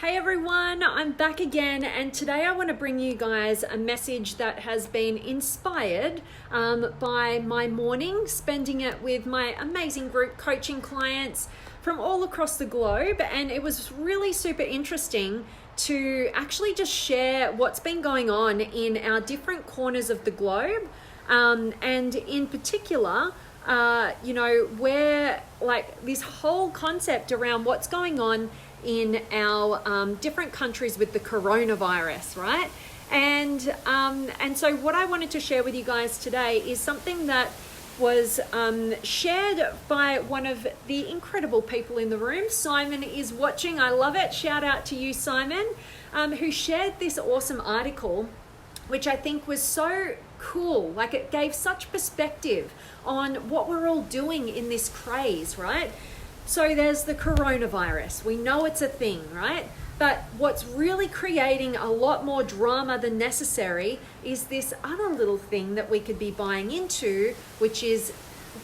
Hey everyone, I'm back again, and today I want to bring you guys a message that has been inspired by my morning, spending it with my amazing group coaching clients from all across the globe. And it was really super interesting to actually just share what's been going on in our different corners of the globe, and in particular, where like this whole concept around what's going on in our different countries with the coronavirus, right? And so what I wanted to share with you guys today is something that was shared by one of the incredible people in the room. Simon is watching. I love it. Shout out to you, Simon, who shared this awesome article, which I think was so cool. Like, it gave such perspective on what we're all doing in this craze, right? So there's the coronavirus. We know it's a thing, right? But what's really creating a lot more drama than necessary is this other little thing that we could be buying into, which is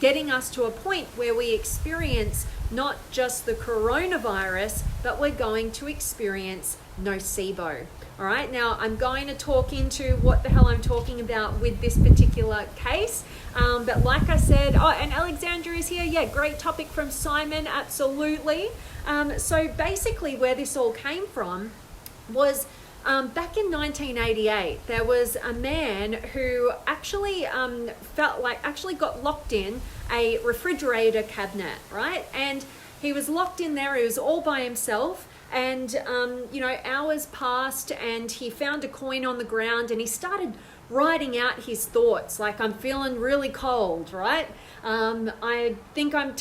getting us to a point where we experience not just the coronavirus, but we're going to experience nocebo. All right, now I'm going to talk into what the hell I'm talking about with this particular case. But like I said, and Alexandra is here. Yeah, great topic from Simon, absolutely. So basically where this all came from was back in 1988, there was a man who actually actually got locked in a refrigerator cabinet, right? And he was locked in there, he was all by himself. And, hours passed and he found a coin on the ground and he started writing out his thoughts. Like, I'm feeling really cold, right? I think I'm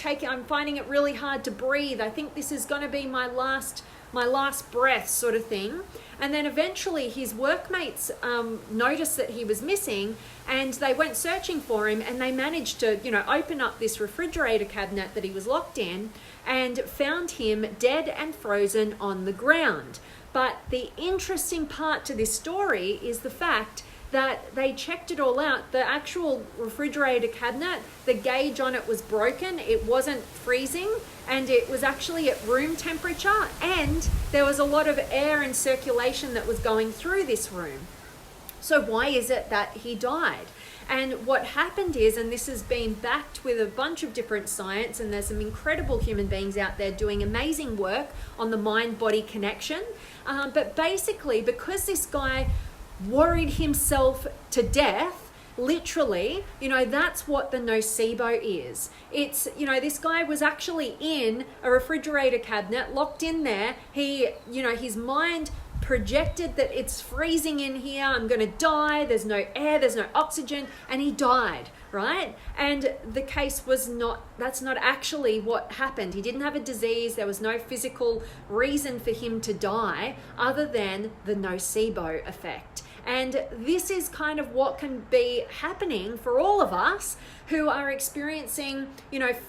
finding it really hard to breathe. I think this is going to be my last breath, sort of thing. And then eventually his workmates noticed that he was missing, and they went searching for him, and they managed to, open up this refrigerator cabinet that he was locked in and found him dead and frozen on the ground. But the interesting part to this story is the fact that they checked it all out. The actual refrigerator cabinet, the gauge on it was broken. It wasn't freezing, and it was actually at room temperature, and there was a lot of air and circulation that was going through this room. So why is it that he died? And what happened is, and this has been backed with a bunch of different science, and there's some incredible human beings out there doing amazing work on the mind-body connection. But basically, because this guy worried himself to death, literally, that's what the nocebo is. It's, this guy was actually in a refrigerator cabinet, locked in there. He, his mind projected that it's freezing in here, I'm going to die, there's no air, there's no oxygen, and he died, right? And the case was that's not actually what happened. He didn't have a disease. There was no physical reason for him to die other than the nocebo effect. And this is kind of what can be happening for all of us who are experiencing,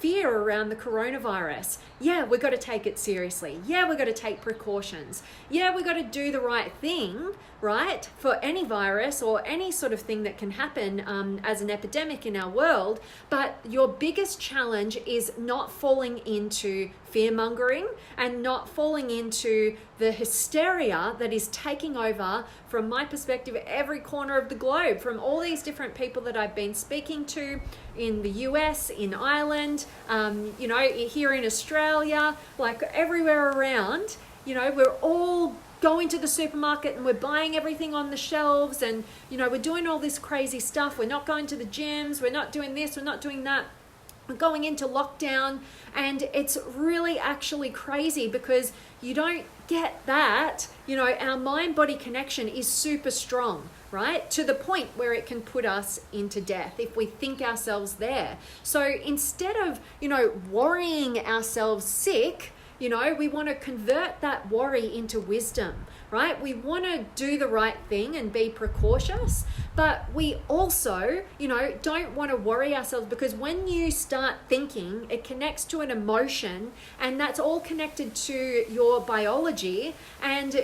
fear around the coronavirus. Yeah, we've got to take it seriously. Yeah, we've got to take precautions. Yeah, we've got to do the right thing, right? For any virus or any sort of thing that can happen as an epidemic in our world. But your biggest challenge is not falling into fear-mongering and not falling into the hysteria that is taking over, from my perspective, every corner of the globe, from all these different people that I've been speaking to in the US, in Ireland, here in Australia, like everywhere around. We're all going to the supermarket and we're buying everything on the shelves, and we're doing all this crazy stuff. We're not going to the gyms, we're not doing this, we're not doing that. We're going into lockdown, and it's really actually crazy because you don't get that. Our mind-body connection is super strong, right? To the point where it can put us into death if we think ourselves there. So instead of, worrying ourselves sick, we want to convert that worry into wisdom, right? We want to do the right thing and be precautious, but we also, don't want to worry ourselves, because when you start thinking, it connects to an emotion, and that's all connected to your biology. And,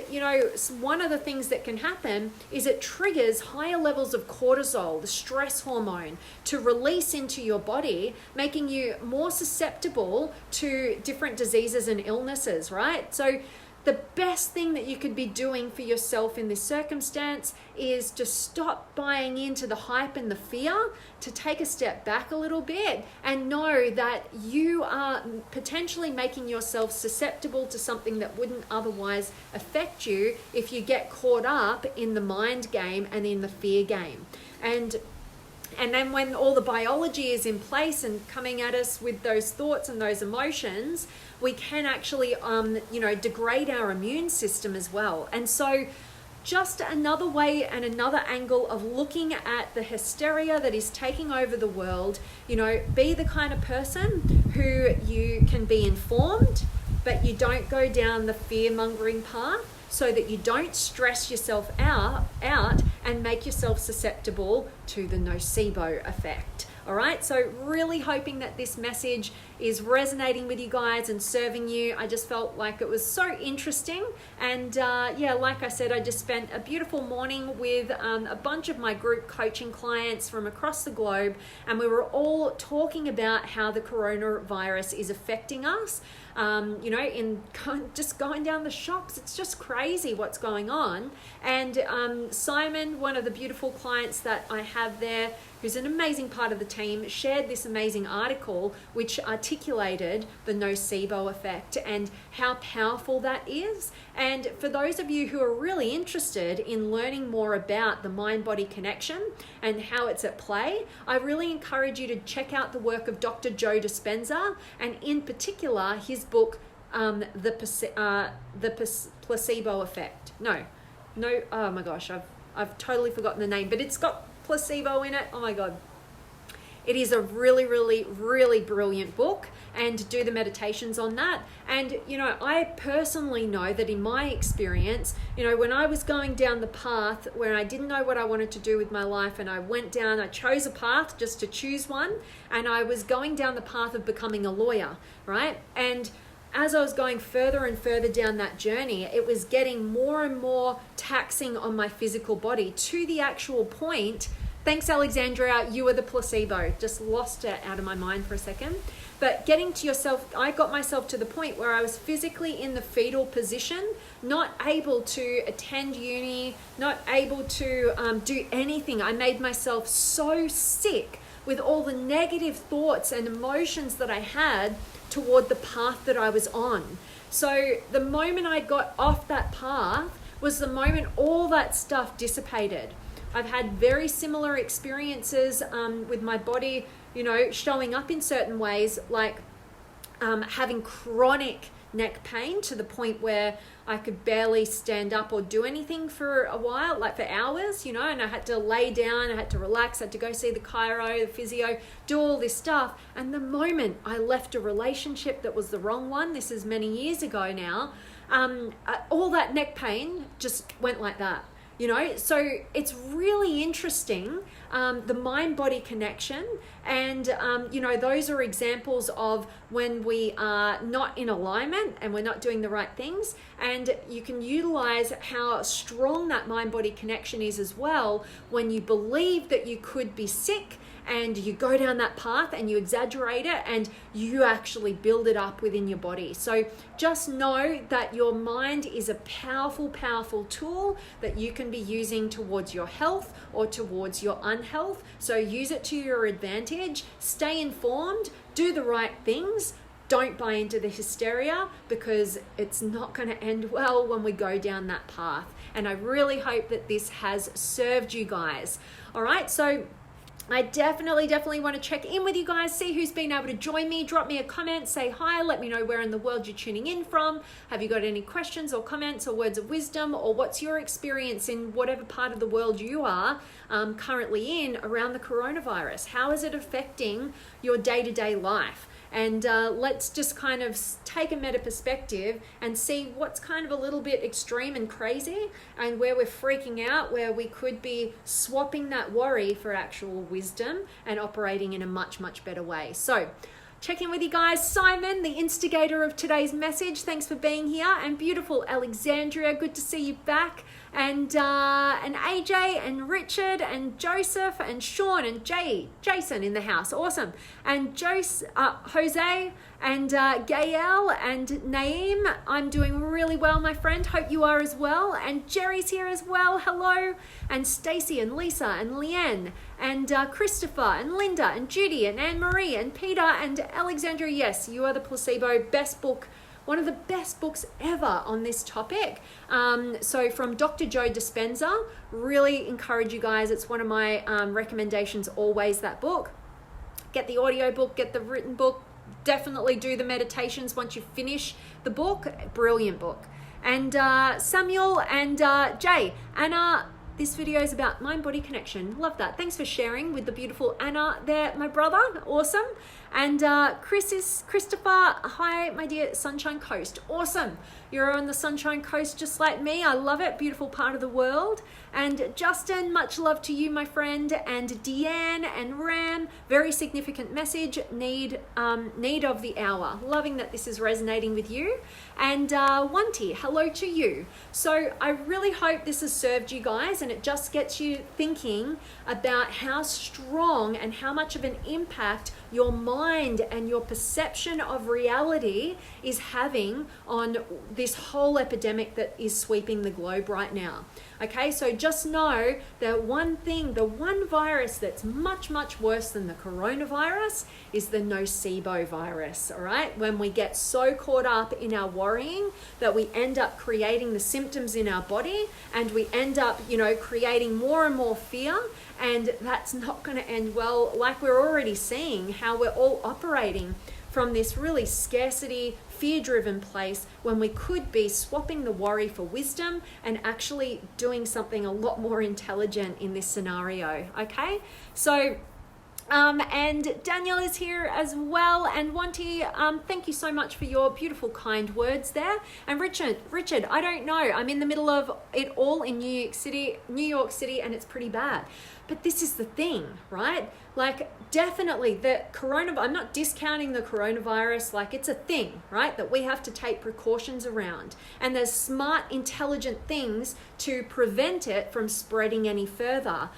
one of the things that can happen is it triggers higher levels of cortisol, the stress hormone, to release into your body, making you more susceptible to different diseases and illnesses, right? So the best thing that you could be doing for yourself in this circumstance is to stop buying into the hype and the fear, to take a step back a little bit and know that you are potentially making yourself susceptible to something that wouldn't otherwise affect you if you get caught up in the mind game and in the fear game. And then when all the biology is in place and coming at us with those thoughts and those emotions, we can actually, degrade our immune system as well. And so just another way and another angle of looking at the hysteria that is taking over the world, be the kind of person who you can be informed, but you don't go down the fear-mongering path, so that you don't stress yourself out and make yourself susceptible to the nocebo effect. All right, so really hoping that this message is resonating with you guys and serving you. I just felt like it was so interesting. And like I said, I just spent a beautiful morning with a bunch of my group coaching clients from across the globe. And we were all talking about how the coronavirus is affecting us. In just going down the shops, it's just crazy what's going on. And Simon, one of the beautiful clients that I have there, who's an amazing part of the team, shared this amazing article which articulated the nocebo effect and how powerful that is. And for those of you who are really interested in learning more about the mind-body connection and how it's at play, I really encourage you to check out the work of Dr. Joe Dispenza, and in particular his book, The Placebo Effect. No, oh my gosh, I've totally forgotten the name, but it's got placebo in it. Oh my God. It is a really, really, really brilliant book, and do the meditations on that. And, I personally know that in my experience, when I was going down the path where I didn't know what I wanted to do with my life, and I chose a path just to choose one, and I was going down the path of becoming a lawyer, right? And as I was going further and further down that journey, it was getting more and more taxing on my physical body, to the actual point. Thanks, Alexandria. You were the placebo. Just lost it out of my mind for a second. But getting to yourself, I got myself to the point where I was physically in the fetal position, not able to attend uni, not able to do anything. I made myself so sick with all the negative thoughts and emotions that I had toward the path that I was on. So the moment I got off that path was the moment all that stuff dissipated. I've had very similar experiences with my body, showing up in certain ways, like having chronic neck pain to the point where I could barely stand up or do anything for a while, like for hours, and I had to lay down, I had to relax, I had to go see the chiro, the physio, do all this stuff. And the moment I left a relationship that was the wrong one, this is many years ago now, all that neck pain just went like that. So it's really interesting, the mind-body connection. And, those are examples of when we are not in alignment and we're not doing the right things. And you can utilize how strong that mind-body connection is as well when you believe that you could be sick, and you go down that path and you exaggerate it and you actually build it up within your body. So just know that your mind is a powerful, powerful tool that you can be using towards your health or towards your unhealth. So use it to your advantage. Stay informed, do the right things. Don't buy into the hysteria, because it's not going to end well when we go down that path. And I really hope that this has served you guys. All right, so I definitely want to check in with you guys, see who's been able to join me. Drop me a comment, say hi, let me know where in the world you're tuning in from. Have you got any questions or comments or words of wisdom, or what's your experience in whatever part of the world you are currently in around the coronavirus? How is it affecting your day-to-day life? And let's just kind of take a meta perspective and see what's kind of a little bit extreme and crazy, and where we're freaking out, where we could be swapping that worry for actual wisdom and operating in a much, much better way. So check in with you guys. Simon, the instigator of today's message, thanks for being here. And beautiful Alexandria, good to see you back. and AJ and Richard and Joseph and Sean and Jason in the house. Awesome. And Jose and Gael and Naeem. I'm doing really well, my friend. Hope you are as well. And Jerry's here as well. Hello. And Stacy and Lisa and Leanne and Christopher and Linda and Judy and Anne-Marie and Peter and Alexandra. Yes, You Are the Placebo. Best book, one of the best books ever on this topic. So from Dr. Joe Dispenza, really encourage you guys. It's one of my recommendations always, that book. Get the audio book, get the written book. Definitely do the meditations once you finish the book. Brilliant book. And Samuel and Jay, Anna, this video is about mind-body connection. Love that. Thanks for sharing with the beautiful Anna there, my brother. Awesome. And Christopher, hi, my dear Sunshine Coast. Awesome. You're on the Sunshine Coast just like me. I love it. Beautiful part of the world. And Justin, much love to you, my friend. And Deanne and Ram, very significant message, need of the hour. Loving that this is resonating with you. And Wanti, hello to you. So I really hope this has served you guys, and it just gets you thinking about how strong and how much of an impact your mind and your perception of reality is having on this whole epidemic that is sweeping the globe right now. Okay, so just know that one thing, the one virus that's much, much worse than the coronavirus is the Nocebo virus, all right? When we get so caught up in our worrying that we end up creating the symptoms in our body, and we end up, creating more and more fear, and that's not going to end well, like we're already seeing how we're all operating from this really scarcity, fear-driven place when we could be swapping the worry for wisdom and actually doing something a lot more intelligent in this scenario, okay? So, and Danielle is here as well, and Wanti, thank you so much for your beautiful, kind words there. And Richard, I don't know, I'm in the middle of it all in New York City, and it's pretty bad. But this is the thing, right? Like, definitely the coronavirus, I'm not discounting the coronavirus, like it's a thing, right? That we have to take precautions around. And there's smart, intelligent things to prevent it from spreading any further.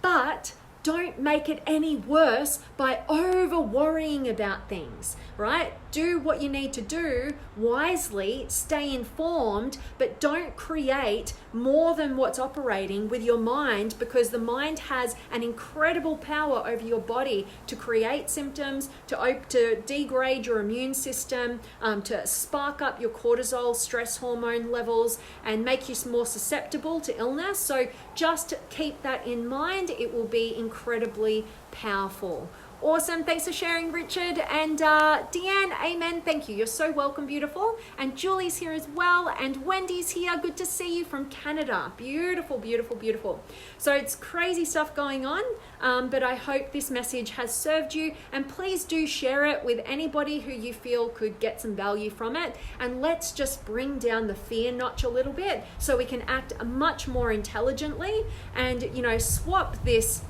But don't make it any worse by over worrying about things, right? Do what you need to do wisely, stay informed, but don't create more than what's operating with your mind, because the mind has an incredible power over your body to create symptoms, to degrade your immune system, to spark up your cortisol, stress hormone levels, and make you more susceptible to illness. So just keep that in mind. It will be incredibly powerful. Awesome. Thanks for sharing, Richard. And Deanne, amen. Thank you. You're so welcome, beautiful. And Julie's here as well. And Wendy's here. Good to see you from Canada. Beautiful, beautiful, beautiful. So it's crazy stuff going on, but I hope this message has served you. And please do share it with anybody who you feel could get some value from it. And let's just bring down the fear notch a little bit so we can act much more intelligently and, swap this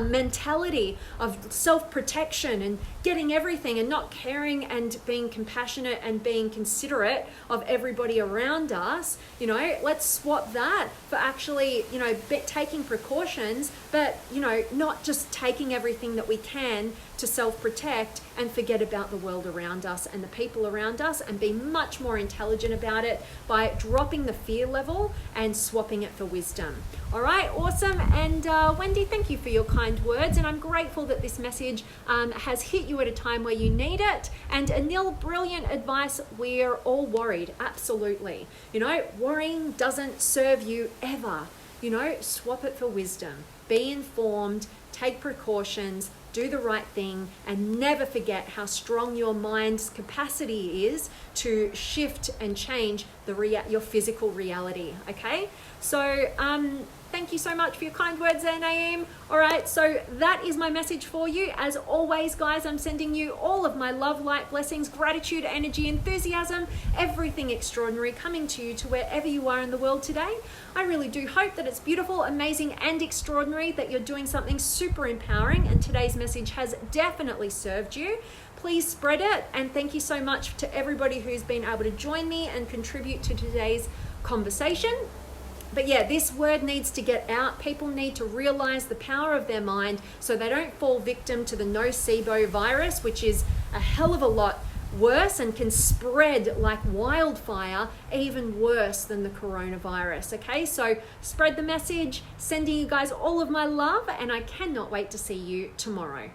mentality of self-protection and getting everything and not caring and being compassionate and being considerate of everybody around us. Let's swap that for actually, taking precautions, but, not just taking everything that we can to self-protect and forget about the world around us and the people around us, and be much more intelligent about it by dropping the fear level and swapping it for wisdom. All right, awesome. And Wendy, thank you for your kind words, and I'm grateful that this message has hit you at a time where you need it. And Anil, brilliant advice. We're all worried, absolutely. Worrying doesn't serve you ever. Swap it for wisdom. Be informed, take precautions, do the right thing, and never forget how strong your mind's capacity is to shift and change your physical reality, okay? So thank you so much for your kind words there, Naeem. All right, so that is my message for you. As always, guys, I'm sending you all of my love, light, blessings, gratitude, energy, enthusiasm, everything extraordinary coming to you to wherever you are in the world today. I really do hope that it's beautiful, amazing, and extraordinary, that you're doing something super empowering, and today's message has definitely served you. Please spread it, and thank you so much to everybody who's been able to join me and contribute to today's conversation. But yeah, this word needs to get out. People need to realize the power of their mind so they don't fall victim to the Nocebo virus, which is a hell of a lot worse and can spread like wildfire, even worse than the coronavirus. Okay, so spread the message, sending you guys all of my love, and I cannot wait to see you tomorrow.